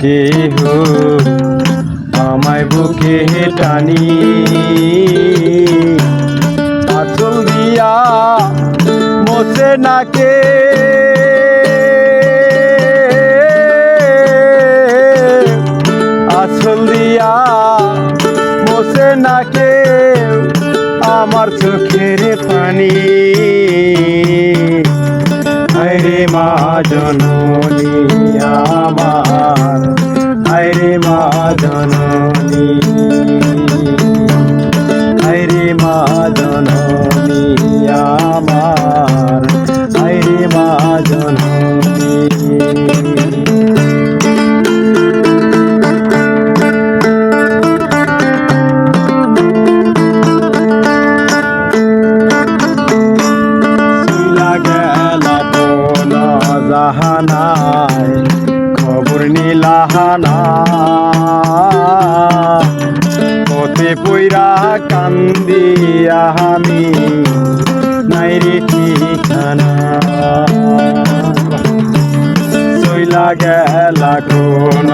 কেহ আমায় বুকে টানি আঁচল দিয়া মোছে নাকে আঁচল দিয়া মোছে নাকে আমার চোখের পানি আরে মা জননী আমার আরে মা জননী আরে মা জননী আমার আরে মা জননী জাহানায় খবর নিলাহানা পথে পইরা কান্দি আমি নাইরে ঠিকানা চইলা গেলা কোন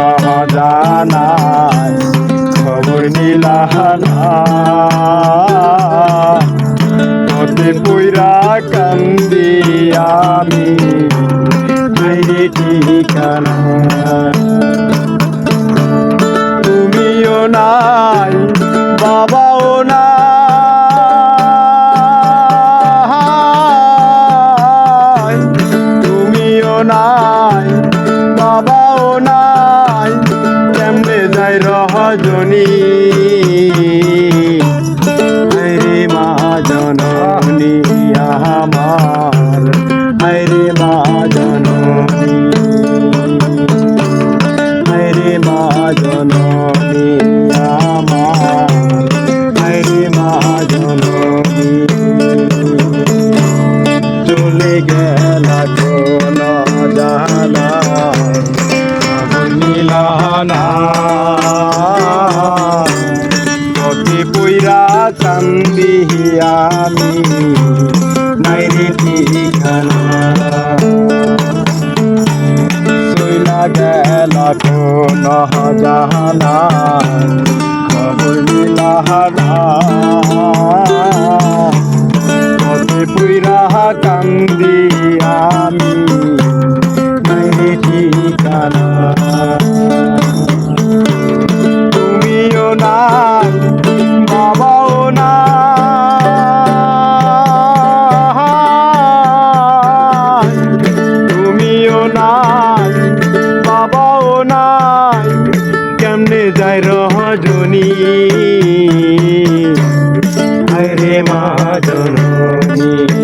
জানায় খবর নিলাহানা পথে পইরা কান্দি আমি নাইরে ঠিকানা তুমিও নাই বাবাও নাই তুমিও নাই বাবাও নাই কেমনে যাই রহজনী আরে মা জননী আমার আরে মা জননী আরে মা জননী আমার আরে মা জননী চলে গেলা কোন জানা নীলানা পথে পইরা কান্দি আমি নাইরে ঠিকানা চইলা গেলা কোন জানা খবর নিলাহানা পথে পইরা কান্দি আমি নাইরে ঠিকানা তুমিও নাই বাবাও নাই তুমিও নাই বাবাও নাই কেমনে যায় রহজনী আরে মা জননী